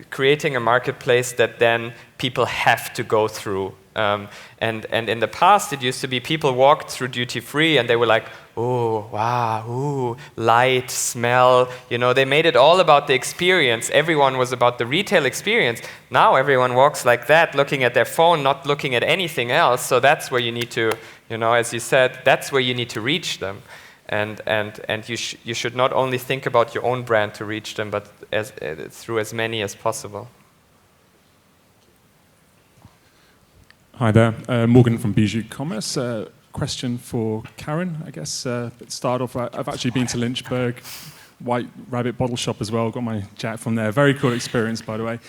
creating a marketplace that then people have to go through. And in the past, it used to be people walked through duty-free and they were like, oh, wow, ooh, light, smell. They made it all about the experience. Everyone was about the retail experience. Now everyone walks like that, looking at their phone, not looking at anything else. So that's where you need to, as you said, that's where you need to reach them. And you should not only think about your own brand to reach them, but through as many as possible. Hi there, Morgan from Bijou Commerce. Question for Karen, I guess. Start off, I've actually been to Lynchburg, White Rabbit Bottle Shop as well, got my jack from there. Very cool experience, by the way.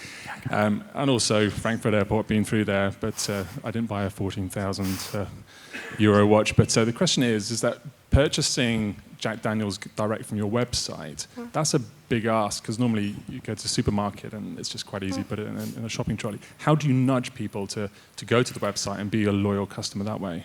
And also Frankfurt Airport, been through there, but I didn't buy a 14,000 euro watch. But the question is that purchasing Jack Daniel's direct from your website, that's a big ask, because normally you go to the supermarket and it's just quite easy to put it in a shopping trolley. How do you nudge people to go to the website and be a loyal customer that way?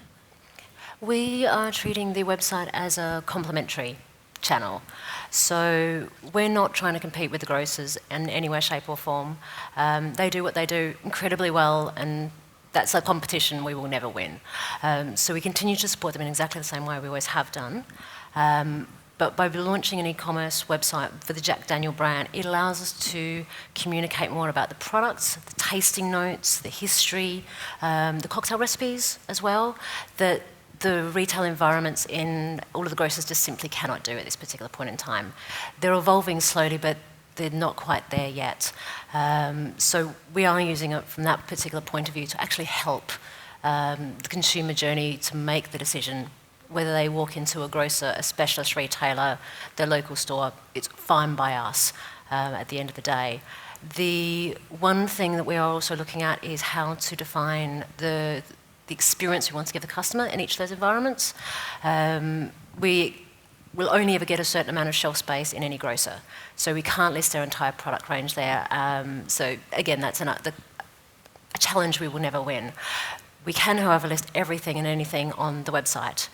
We are treating the website as a complementary channel. So we're not trying to compete with the grocers in any way, shape or form. They do what they do incredibly well, and that's a competition we will never win. So we continue to support them in exactly the same way we always have done. But by launching an e-commerce website for the Jack Daniel brand, it allows us to communicate more about the products, the tasting notes, the history, the cocktail recipes as well, that the retail environments in all of the grocers just simply cannot do at this particular point in time. They're evolving slowly, but they're not quite there yet. So we are using it from that particular point of view to actually help the consumer journey to make the decision. Whether they walk into a grocer, a specialist retailer, their local store, it's fine by us at the end of the day. The one thing that we are also looking at is how to define the experience we want to give the customer in each of those environments. We will only ever get a certain amount of shelf space in any grocer, so we can't list their entire product range there. So again, that's a challenge we will never win. We can, however, list everything and anything on the website.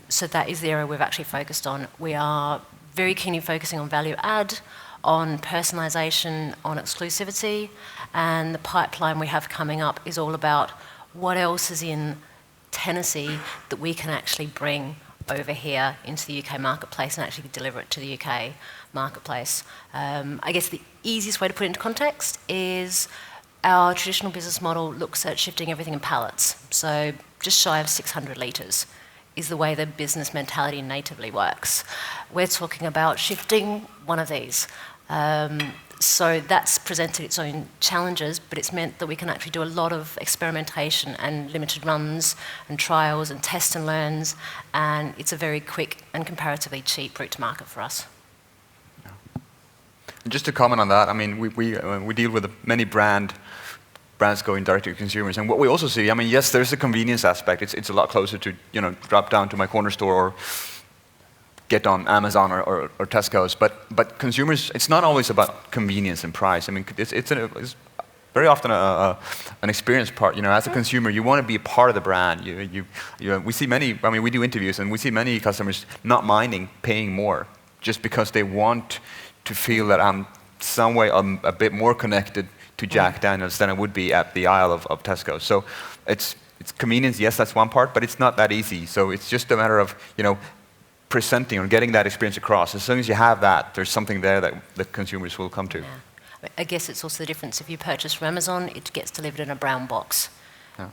So that is the area we've actually focused on. We are very keenly focusing on value add, on personalisation, on exclusivity, and the pipeline we have coming up is all about what else is in Tennessee that we can actually bring over here into the UK marketplace and actually deliver it to the UK marketplace. I guess the easiest way to put it into context is our traditional business model looks at shifting everything in pallets. So just shy of 600 litres is the way the business mentality natively works. We're talking about shifting one of these. So that's presented its own challenges, but it's meant that we can actually do a lot of experimentation and limited runs and trials and test and learns, and it's a very quick and comparatively cheap route to market for us. And just to comment on that, I mean, we deal with many brands going direct to consumers, and what we also see, I mean, yes, there's a convenience aspect. It's a lot closer to drop down to my corner store or get on Amazon or Tesco's, but consumers, it's not always about convenience and price. I mean, it's very often an experience part. As a consumer, you want to be a part of the brand. We see many. I mean, we do interviews, and we see many customers not minding paying more just because they want to feel that I'm some way a bit more connected to Jack Daniel's than I would be at the aisle of Tesco. So it's convenience. Yes, that's one part, but it's not that easy. So it's just a matter of presenting or getting that experience across. As soon as you have that, there's something there that the consumers will come to. Yeah. I guess it's also the difference. If you purchase from Amazon, it gets delivered in a brown box. Yeah.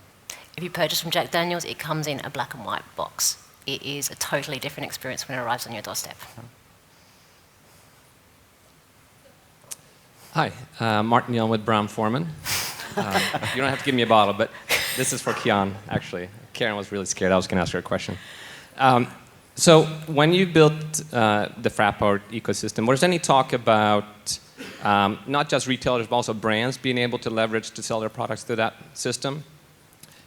If you purchase from Jack Daniel's, it comes in a black and white box. It is a totally different experience when it arrives on your doorstep. Yeah. Hi, Martin Young with Brown Forman. You don't have to give me a bottle, but this is for Kian, actually. Karen was really scared I was going to ask her a question. So when you built the Fraport ecosystem, was there any talk about not just retailers, but also brands being able to leverage to sell their products through that system?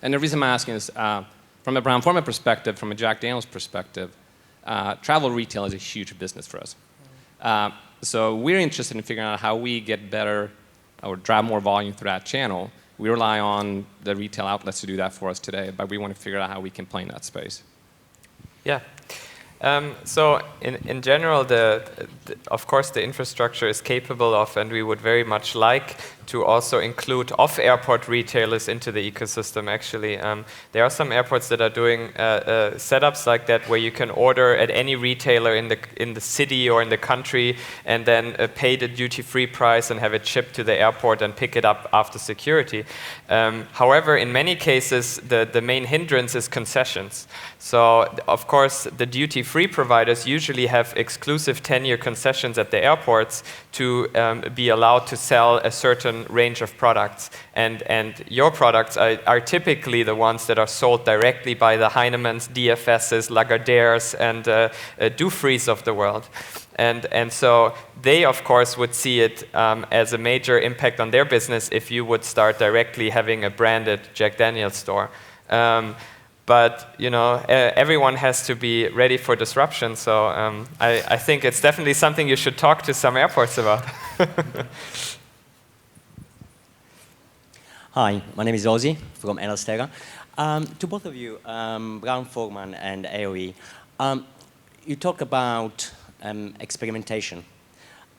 And the reason I'm asking is, from a Brown Forman perspective, from a Jack Daniel's perspective, travel retail is a huge business for us. So we're interested in figuring out how we get better or drive more volume through that channel. We rely on the retail outlets to do that for us today, but we want to figure out how we can play in that space. Yeah. So in general, of course, the infrastructure is capable of, and we would very much like to also include off-airport retailers into the ecosystem, actually. There are some airports that are doing setups like that where you can order at any retailer in the city or in the country and then pay the duty-free price and have it shipped to the airport and pick it up after security. However, in many cases, the main hindrance is concessions. So, of course, the duty-free providers usually have exclusive 10-year concessions at the airports to be allowed to sell a certain range of products. And your products are typically the ones that are sold directly by the Heinemans, DFSs, Lagardères, and Dufrys of the world. And so they, of course, would see it as a major impact on their business if you would start directly having a branded Jack Daniel's store. But you know, everyone has to be ready for disruption. So I think it's definitely something you should talk to some airports about. Hi, my name is Ozzy from Elastera. To both of you, Brown Forman and AOE, you talk about experimentation.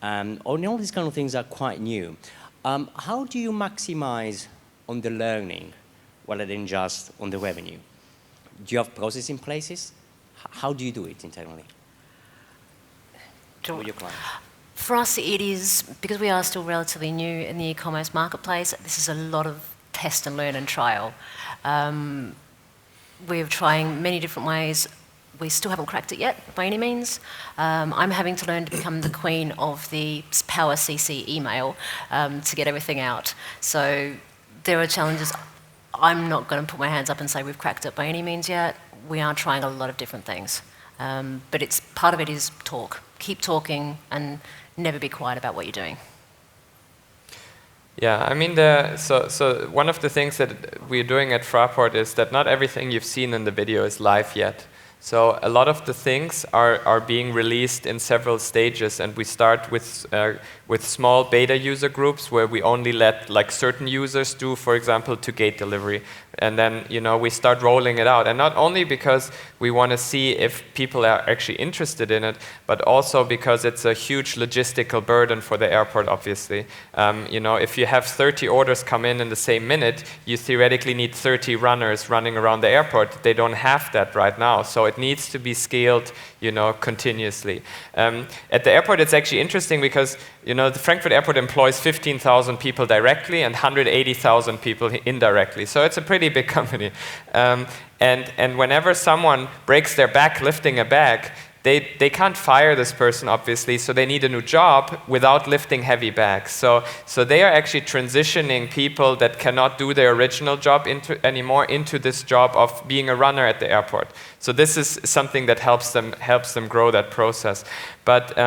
All these kind of things are quite new. How do you maximize on the learning rather than just on the revenue? Do you have processes in places? How do you do it internally? With your clients? For us, it is, because we are still relatively new in the e-commerce marketplace, this is a lot of test and learn and trial. We're trying many different ways. We still haven't cracked it yet, by any means. I'm having to learn to become the queen of the Power CC email to get everything out. So there are challenges. I'm not going to put my hands up and say we've cracked it by any means yet. We are trying a lot of different things. But part of it is talk. Keep talking and never be quiet about what you're doing. Yeah, I mean, so one of the things that we're doing at Fraport is that not everything you've seen in the video is live yet. So a lot of the things are being released in several stages, and we start with small beta user groups where we only let like certain users do, for example, to gate delivery. And then, you know, we start rolling it out. And not only because we want to see if people are actually interested in it, but also because it's a huge logistical burden for the airport, obviously. You know, if you have 30 orders come in the same minute, you theoretically need 30 runners running around the airport. They don't have that right now. So it needs to be scaled, you know, continuously. At the airport, it's actually interesting because, you know, the Frankfurt airport employs 15,000 people directly and 180,000 people indirectly. So it's a pretty big company. And whenever someone breaks their back lifting a bag, they can't fire this person, obviously, so they need a new job without lifting heavy bags. So they are actually transitioning people that cannot do their original job anymore into this job of being a runner at the airport. So this is something that helps them grow that process. But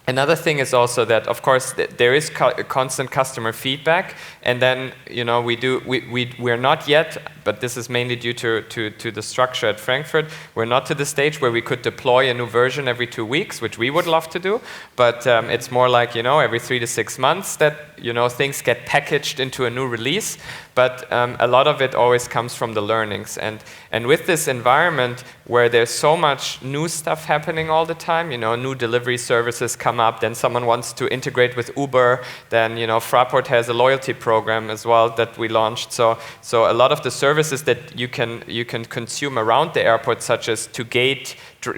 another thing is also that, of course, there is constant customer feedback, and then, you know, we're not yet, but this is mainly due to the structure at Frankfurt. We're not to the stage where we could deploy a new version every 2 weeks, which we would love to do, but it's more like, you know, every 3 to 6 months that, you know, things get packaged into a new release. But a lot of it always comes from the learnings. And with this environment where there's so much new stuff happening all the time, you know, new delivery services come up, then someone wants to integrate with Uber, then, you know, Fraport has a loyalty program as well that we launched. So a lot of the services that you can consume around the airport, such as to gate,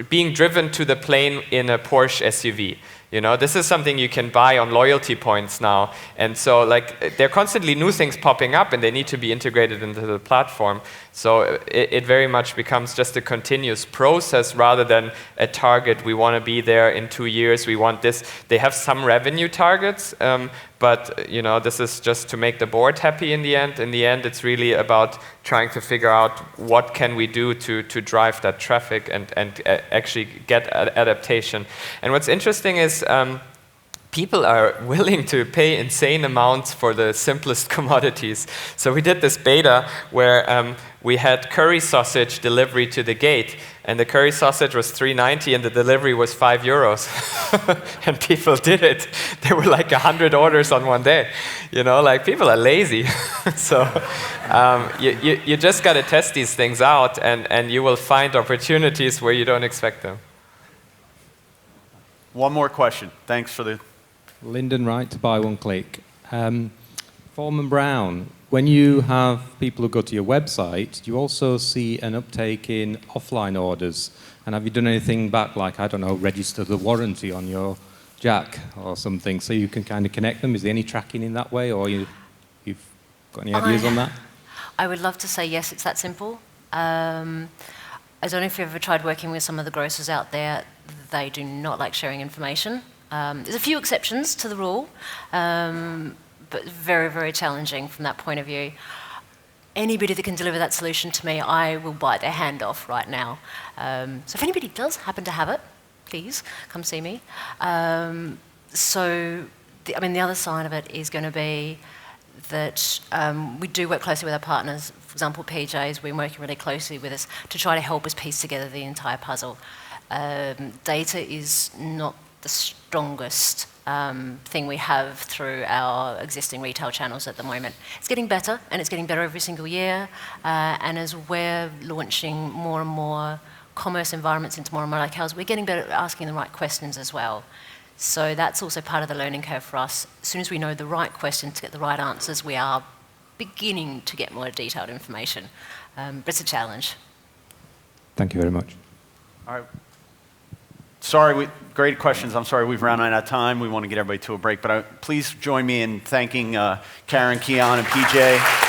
being driven to the plane in a Porsche SUV. You know, this is something you can buy on loyalty points now. And so, like, there are constantly new things popping up, and they need to be integrated into the platform. So it very much becomes just a continuous process rather than a target. We want to be there in 2 years. We want this. They have some revenue targets, But this is just to make the board happy in the end. In the end, it's really about trying to figure out what can we do to drive that traffic and actually get adaptation. And what's interesting is people are willing to pay insane amounts for the simplest commodities. So we did this beta where we had curry sausage delivery to the gate, and the curry sausage was $3.90 and the delivery was €5. And people did it. There were like 100 orders on one day. Like people are lazy. So you just got to test these things out, and you will find opportunities where you don't expect them. One more question. Thanks for the... Lyndon Wright to Buy One Click. Foreman Brown, when you have people who go to your website, do you also see an uptake in offline orders? And have you done anything back, like, I don't know, register the warranty on your jack or something, so you can kind of connect them? Is there any tracking in that way, or you've got any ideas on that? I would love to say yes, it's that simple. I don't know if you've ever tried working with some of the grocers out there. They do not like sharing information. There's a few exceptions to the rule, but very, very challenging from that point of view. Anybody that can deliver that solution to me, I will bite their hand off right now. So if anybody does happen to have it, please come see me. The other side of it is going to be that we do work closely with our partners. For example, PJ's been working really closely with us to try to help us piece together the entire puzzle. Data is not the strongest thing we have through our existing retail channels at the moment. It's getting better, and it's getting better every single year. And as we're launching more and more commerce environments into more and more locales, we're getting better at asking the right questions as well. So that's also part of the learning curve for us. As soon as we know the right questions to get the right answers, we are beginning to get more detailed information. But it's a challenge. Thank you very much. All right. Sorry, great questions. I'm sorry we've run out of time. We want to get everybody to a break, but please join me in thanking Karen, Keon, and PJ.